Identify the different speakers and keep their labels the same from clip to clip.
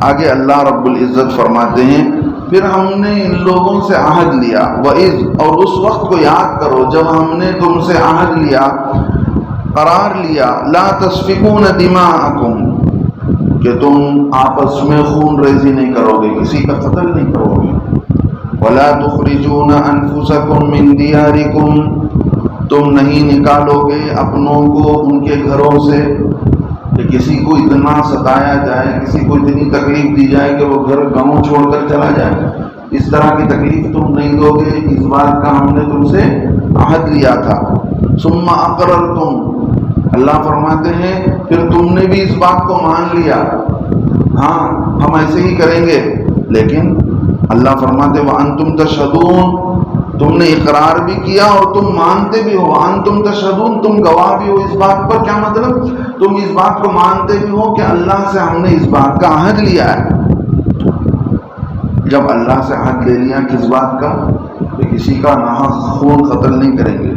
Speaker 1: آگے اللہ رب العزت فرماتے ہیں پھر ہم نے ان لوگوں سے عہد لیا وَإِذْ، اور اس وقت کو یاد کرو جب ہم نے تم سے عہد لیا، قرار لیا، لَا تَسْفِكُونَ دِمَاءَكُمْ، کہ تم آپس میں خون ریزی نہیں کرو گے، کسی کا قتل نہیں کرو گے، وَلَا تُخْرِجُونَ أَنفُسَكُمْ مِنْ دِيَارِكُمْ، تم نہیں نکالو گے اپنوں کو ان کے گھروں سے، کہ کسی کو اتنا ستایا جائے، کسی کو اتنی تکلیف دی جائے کہ وہ گھر گاؤں چھوڑ کر چلا جائے، اس طرح کی تکلیف تم نہیں دو گے، اس بات کا ہم نے تم سے عہد لیا تھا۔ ثم اقررتم، اللہ فرماتے ہیں پھر تم نے بھی اس بات کو مان لیا، ہاں ہم ایسے ہی کریں گے، لیکن اللہ فرماتے وانتم تشہدون، تم نے اقرار بھی کیا اور تم مانتے بھی ہو، وانتم تشہدون، تم گواہ بھی ہو اس بات پر۔ کیا مطلب؟ تم اس بات کو مانتے بھی ہو کہ اللہ سے ہم نے اس بات کا عہد لیا ہے۔ جب اللہ سے عہد لے لیا کس بات کا؟ کہ کسی کا ناحق خون قتل نہیں کریں گے،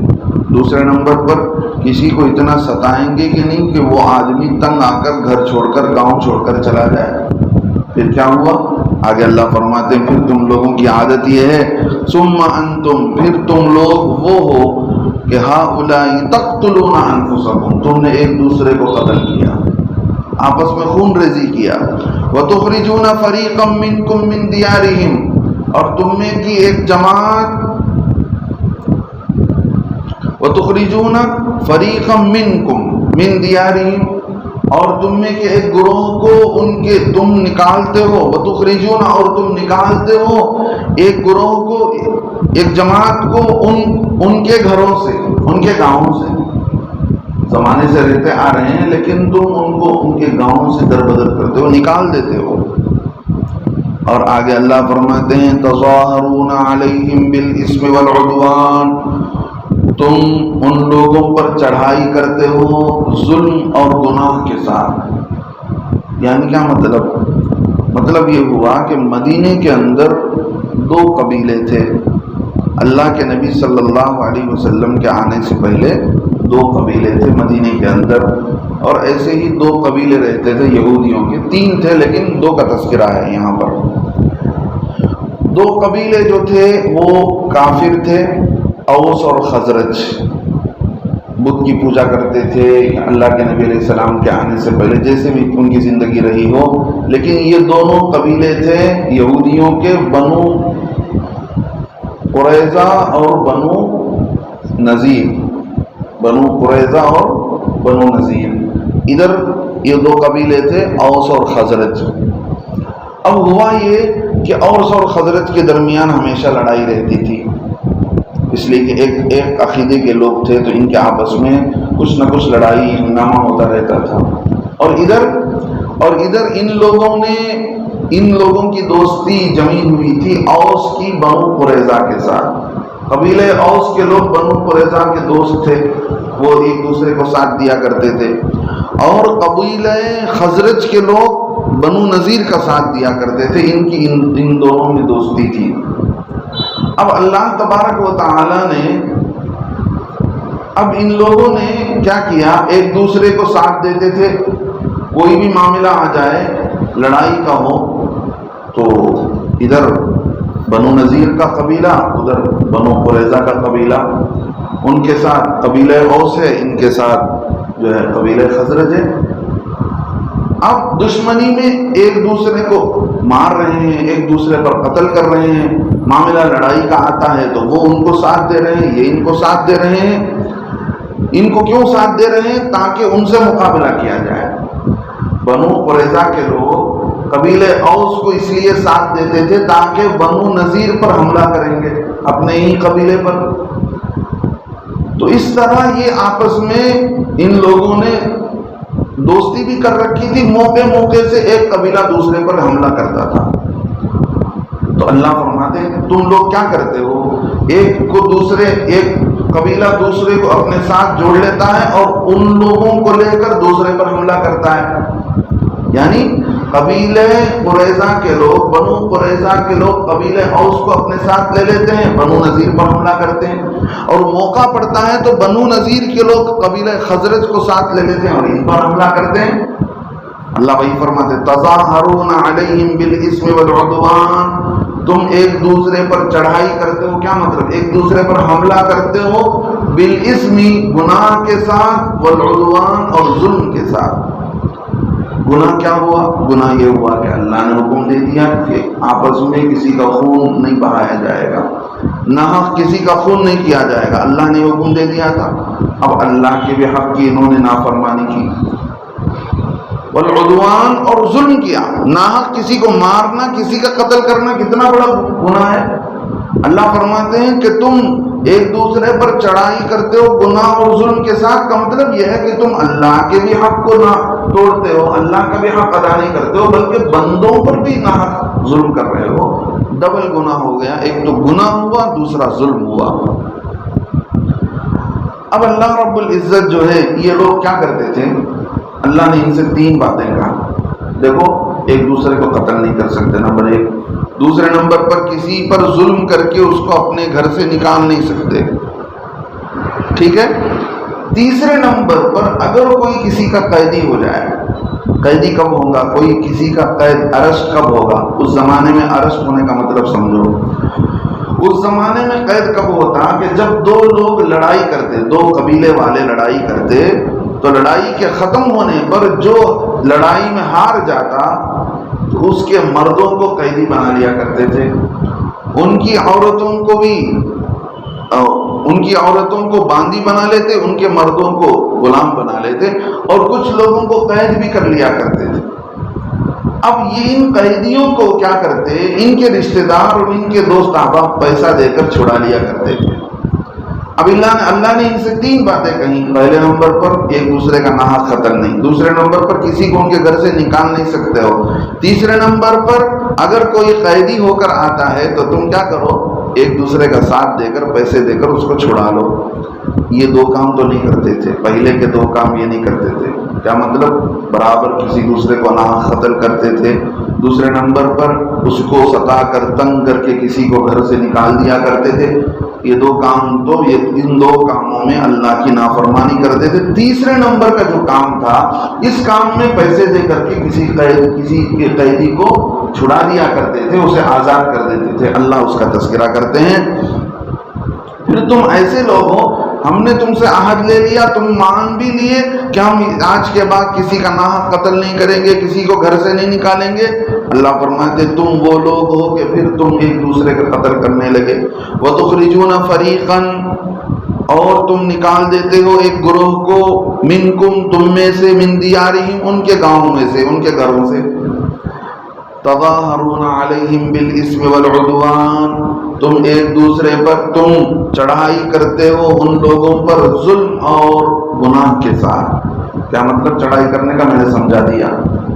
Speaker 1: دوسرے نمبر پر کسی کو اتنا ستائیں گے کہ نہیں کہ وہ آدمی تنگ آ کر گھر چھوڑ کر گاؤں چھوڑ کر چلا جائے۔ پھر کیا ہوا؟ آگے اللہ فرماتے ہیں پھر تم لوگوں کی عادت یہ ہے، ثم انتم، پھر تم لوگ وہ ہو کہ ہؤلاء تقتلون انفسکم، تم نے ایک دوسرے کو قتل کیا، آپس میں خون ریزی کیا، وتخرجون فریقا منکم من دیارہم، اور تم میں کی ایک جماعت، وتخرجون فریقا منکم من دیارہم، اور تم میں کے ایک گروہ کو ان کے تم نکالتے ہو، وتخرجون، اور تم نکالتے ہو ایک گروہ کو، ایک جماعت کو ان کے گھروں سے، ان کے گاؤں سے، زمانے سے رہتے آ رہے ہیں لیکن تم ان کو ان کے گاؤں سے در بدر کرتے ہو، نکال دیتے ہو۔ اور آگے اللہ فرماتے ہیں تظاہرون علیہم بالاسم والعدوان، تم ان لوگوں پر چڑھائی کرتے ہو ظلم اور گناہ کے ساتھ۔ یعنی کیا مطلب یہ ہوا کہ مدینے کے اندر دو قبیلے تھے، اللہ کے نبی صلی اللہ علیہ وسلم کے آنے سے پہلے دو قبیلے تھے مدینے کے اندر، اور ایسے ہی دو قبیلے رہتے تھے یہودیوں کے، تین تھے لیکن دو کا تذکرہ ہے یہاں پر۔ دو قبیلے جو تھے وہ کافر تھے، اوس اور خزرج، بت کی پوجا کرتے تھے اللہ کے نبی علیہ السلام کے آنے سے پہلے، جیسے بھی ان کی زندگی رہی ہو، لیکن یہ دونوں قبیلے تھے یہودیوں کے، بنو قریظہ اور بنو نذیر، بنو قریظہ اور بنو نذیر، ادھر یہ دو قبیلے تھے اوس اور خزرج۔ اب ہوا یہ کہ اوس اور خزرج کے درمیان ہمیشہ لڑائی رہتی تھی، اس لیے کہ ایک عقیدے کے لوگ تھے تو ان کے آپس میں کچھ نہ کچھ لڑائی ہنگامہ ہوتا رہتا تھا۔ اور ادھر ان لوگوں کی دوستی جمی ہوئی تھی اوس کی بنو قریظہ کے ساتھ، قبیلے اوس کے لوگ بنو قریظہ کے دوست تھے، وہ ایک دوسرے کو ساتھ دیا کرتے تھے، اور قبیلے خزرج کے لوگ بنو نذیر کا ساتھ دیا کرتے تھے، ان دونوں میں دوستی تھی۔ اب اللہ تبارک و تعالی نے اب ان لوگوں نے کیا کیا، ایک دوسرے کو ساتھ دیتے تھے، کوئی بھی معاملہ آ جائے لڑائی کا ہو تو ادھر بنو نذیر کا قبیلہ، ادھر بنو قریظہ کا قبیلہ، ان کے ساتھ قبیلہ اوس ہے، ان کے ساتھ جو ہے قبیلہ خزرج ہے۔ اب دشمنی میں ایک دوسرے کو مار رہے ہیں، ایک دوسرے پر قتل کر رہے ہیں، معاملہ لڑائی کا آتا ہے تو وہ ان کو ساتھ دے رہے ہیں، یہ ان کو ساتھ دے رہے ہیں۔ ان کو کیوں ساتھ دے رہے ہیں؟ تاکہ ان سے مقابلہ کیا جائے۔ بنو قریظہ کے لوگ قبیلے اوس کو اس لیے ساتھ دیتے تھے تاکہ بنو نذیر پر حملہ کریں گے اپنے ہی قبیلے پر، تو اس طرح یہ آپس میں ان لوگوں نے دوستی بھی کر رکھی تھی، موقع سے ایک قبیلہ دوسرے پر حملہ کرتا تھا۔ تو اللہ فرماتے ہیں تم لوگ کیا کرتے ہو، ایک قبیلہ دوسرے کو اپنے ساتھ جوڑ لیتا ہے اور ان لوگوں کو لے کر دوسرے پر حملہ کرتا ہے، یعنی قبیلہ قریظہ کے لوگ، بنو قریظہ کے لوگ قبیلہ اوس کو اپنے ساتھ لے لیتے ہیں، بنو نذیر پر حملہ کرتے ہیں، اور موقع پڑتا ہے تو بنو نذیر کے لوگ قبیلہ خزرج کو ساتھ لے لیتے ہیں اور ان پر حملہ کرتے ہیں۔ اللہ وہی فرماتے تظاہرون علیہم بالاسم والعدوان، تم ایک دوسرے پر چڑھائی کرتے ہو، کیا مطلب ایک دوسرے پر حملہ کرتے ہو، بالاسم گناہ کے ساتھ، والعدوان اور ظلم کے ساتھ۔ گناہ کیا ہوا؟ گناہ یہ ہوا کہ اللہ نے حکم دے دیا کہ آپس میں کسی کا خون نہیں بہایا جائے گا، ناحق کسی کا خون نہیں کیا جائے گا، اللہ نے حکم دے دیا تھا۔ اب اللہ کے بھی حق کی انہوں نے نافرمانی کی، والعدوان اور ظلم کیا، ناحق کسی کو مارنا، کسی کا قتل کرنا کتنا بڑا گناہ ہے۔ اللہ فرماتے ہیں کہ تم ایک دوسرے پر چڑھائی کرتے ہو گناہ اور ظلم کے ساتھ، کا مطلب یہ ہے کہ تم اللہ کے بھی حق کو نہ توڑتے ہو، اللہ کا بھی حق ادا نہیں کرتے ہو، بلکہ بندوں پر بھی ناحق ظلم کر رہے ہو۔ ڈبل گناہ ہو گیا، ایک تو گناہ ہوا، دوسرا ظلم ہوا۔ اب اللہ رب العزت جو ہے، یہ لوگ کیا کرتے تھے، اللہ نے ان سے 3 باتیں کہا۔ دیکھو، ایک دوسرے کو قتل نہیں کر سکتے، نمبر 1۔ دوسرے نمبر پر کسی پر ظلم کر کے اس کو اپنے گھر سے نکال نہیں سکتے، ٹھیک ہے۔ تیسرے نمبر پر اگر کوئی کسی کا قیدی ہو جائے، قیدی کب ہوگا، کوئی کسی کا قید ارسٹ کب ہوگا، اس زمانے میں ارسٹ ہونے کا مطلب سمجھو، اس زمانے میں قید کب ہوتا کہ جب 2 لوگ لڑائی کرتے، 2 قبیلے والے لڑائی کرتے، تو لڑائی کے ختم ہونے پر جو لڑائی میں ہار جاتا تو اس کے مردوں کو قیدی بنا لیا کرتے تھے، ان کی عورتوں کو باندی بنا لیتے، ان کے مردوں کو غلام بنا لیتے، اور کچھ لوگوں کو قید بھی کر لیا کرتے تھے۔ اب یہ ان قیدیوں کو کیا کرتے، ان کے رشتہ دار اور ان کے دوست احباب پیسہ دے کر چھڑا لیا کرتے تھے۔ اب اللہ نے ان سے 3 باتیں کہیں۔ پہلے نمبر پر ایک دوسرے کا ناحق قتل نہیں، دوسرے نمبر پر کسی کو ان کے گھر سے نکال نہیں سکتے ہو، تیسرے نمبر پر اگر کوئی قیدی ہو کر آتا ہے تو تم کیا کرو، ایک دوسرے کا ساتھ دے کر، پیسے دے کر اس کو چھڑا لو۔ یہ 2 کام تو نہیں کرتے تھے، پہلے کے 2 کام یہ نہیں کرتے تھے۔ کیا مطلب؟ برابر کسی دوسرے کو ناحق قتل کرتے تھے، دوسرے نمبر پر اس کو ستا کر، تنگ کر کے کسی کو گھر سے نکال دیا کرتے تھے۔ یہ 2 کام تو ان 2 کاموں میں اللہ کی نافرمانی کرتے تھے۔ تیسرے نمبر کا جو کام تھا، اس کام میں پیسے دے کر کے کسی کے قیدی کو چھڑا دیا کرتے تھے، اسے آزاد کر دیتے تھے۔ اللہ اس کا تذکرہ کرتے ہیں، پھر تم ایسے لوگ ہو، ہم نے تم سے عہد لے لیا، تم مان بھی لیے کہ ہم آج کے بعد کسی کا ناحق قتل نہیں کریں گے، کسی کو گھر سے نہیں نکالیں گے۔ اللہ فرماتے تم وہ لوگ ہو کہ پھر تم ایک دوسرے کا قتل کرنے لگے۔ وَتُخْرِجُونَ فَرِيقًا، اور تم نکال دیتے ہو ایک گروہ کو، مِنْكُمْ، تم میں سے، مِنْ دِيَارِهِمْ، ان کے گاؤں میں سے، ان کے گھروں سے۔ تظاہرون علیہم بالاسم والعدوان، تم ایک دوسرے پر تم چڑھائی کرتے ہو ان لوگوں پر ظلم اور گناہ کے ساتھ۔ کیا مطلب چڑھائی کرنے کا؟ میں نے سمجھا دیا۔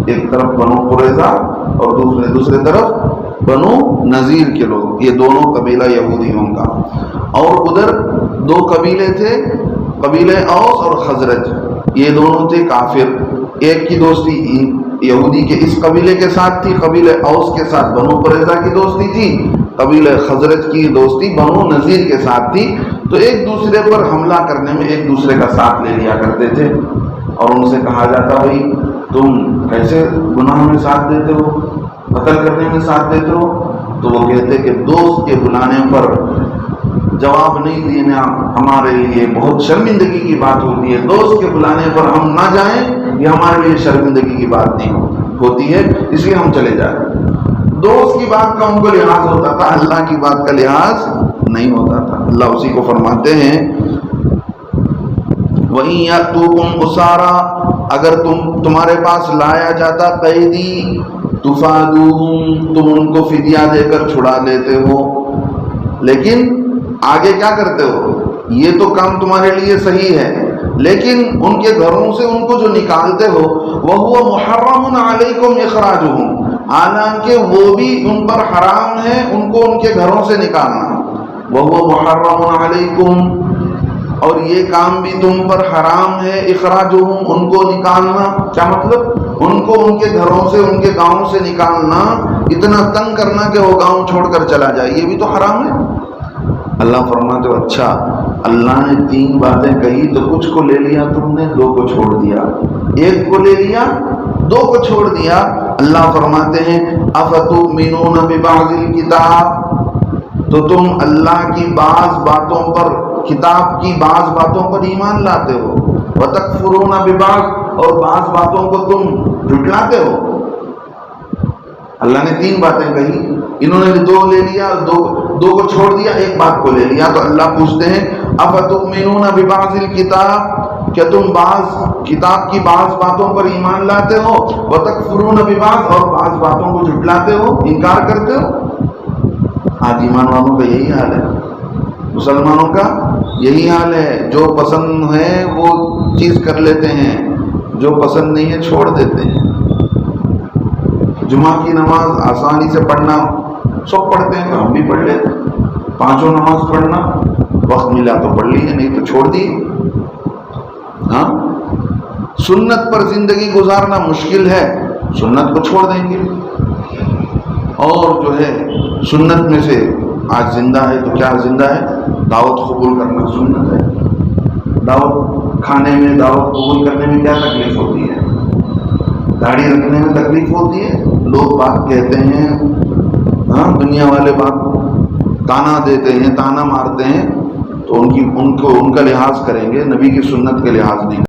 Speaker 1: ایک طرف بنو قریظہ اور دوسرے طرف بنو نذیر کے لوگ، یہ دونوں قبیلہ یہودیوں کا، اور ادھر 2 قبیلے تھے، قبیلے اوس اور خزرج، یہ دونوں تھے کافر۔ ایک کی دوستی یہودی کے اس قبیلے کے ساتھ تھی، قبیلے اوس کے ساتھ بنو قریظہ کی دوستی تھی، قبیلے خزرج کی دوستی بنو نذیر کے ساتھ تھی۔ تو ایک دوسرے پر حملہ کرنے میں ایک دوسرے کا ساتھ لے لیا کرتے تھے، اور ان سے کہا جاتا بھائی تم کیسے گناہ میں ساتھ دیتے ہو، قتل کرنے میں ساتھ دیتے ہو؟ تو وہ کہتے کہ دوست کے بلانے پر جواب نہیں دینا ہمارے لیے بہت شرمندگی کی بات ہوتی ہے، دوست کے بلانے پر ہم نہ جائیں یہ ہمارے لیے شرمندگی کی بات نہیں ہوتی ہے، اس لیے ہم چلے جائیں۔ دوست کی بات کا ان کو لحاظ ہوتا تھا، اللہ کی بات کا لحاظ نہیں ہوتا تھا۔ اللہ اسی کو فرماتے ہیں وَإِن يَأْتُوكُمْ أُسَارَىٰ، اگر تمہارے پاس لایا جاتا قیدی، تُفَادُوهُمْ، تم ان کو فدیہ دے کر چھڑا لیتے ہو، لیکن آگے کیا کرتے ہو؟ یہ تو کام تمہارے لیے صحیح ہے، لیکن ان کے گھروں سے ان کو جو نکالتے ہو، وَهُوَ مُحَرَّمٌ عَلَيْكُمْ إِخْرَاجُهُمْ، حالانکہ وہ بھی ان پر حرام ہے ان کو ان کے گھروں سے نکالنا۔ وَهُوَ مُحَرَّمٌ عَلَيْكُمْ، اور یہ کام بھی تم پر حرام ہے، اخراجہم، ان کو نکالنا۔ کیا مطلب؟ ان کو ان کے گھروں سے، ان کے گاؤں سے نکالنا، اتنا تنگ کرنا کہ وہ گاؤں چھوڑ کر چلا جائے، یہ بھی تو حرام ہے۔ اللہ فرماتے ہو اچھا اللہ نے 3 باتیں کہی تو کچھ کو لے لیا تم نے، 2 کو چھوڑ دیا، 1 کو لے لیا، 2 کو چھوڑ دیا۔ اللہ فرماتے ہیں افتؤمنون ببعض الکتاب، تو تم اللہ کی بعض باتوں پر، کتاب کی بعض باتوں پر ایمان لاتے ہو، وتکفرون ببعض، اور بعض باتوں کو تم جھٹلاتے ہو۔ اللہ نے 3 باتیں کہی، انہوں نے 2 لے لیا، 2 کو چھوڑ دیا، 1 بات کو لے لیا۔ تو اللہ پوچھتے ہیں افتؤمنون ببعض الکتاب، کیا تم بعض کتاب کی بعض باتوں پر ایمان لاتے ہو، وتکفرون ببعض، اور بعض باتوں کو جھٹلاتے ہو، انکار کرتے ہو۔ آج ایمان والوں کا یہی حال ہے، مسلمانوں کا یہی حال ہے، جو پسند ہے وہ چیز کر لیتے ہیں، جو پسند نہیں ہے چھوڑ دیتے ہیں۔ جمعہ کی نماز آسانی سے پڑھنا سب پڑھتے ہیں، تو ہم بھی پڑھ لیتے ہیں، 5 نماز پڑھنا وقت ملا تو پڑھ لی ہے، نہیں تو چھوڑ دی۔ ہاں، سنت پر زندگی گزارنا مشکل ہے، سنت کو چھوڑ دیں گے، اور جو ہے سنت میں سے آج زندہ ہے تو کیا زندہ ہے؟ دعوت قبول کرنا سنت ہے۔ دعوت کھانے میں، دعوت قبول کرنے میں کیا تکلیف ہوتی ہے؟ داڑھی رکھنے میں تکلیف ہوتی ہے، لوگ بات کہتے ہیں، ہاں دنیا والے بات تانا دیتے ہیں، تانا مارتے ہیں، تو ان کا لحاظ کریں گے، نبی کی سنت کے لحاظ نہیں۔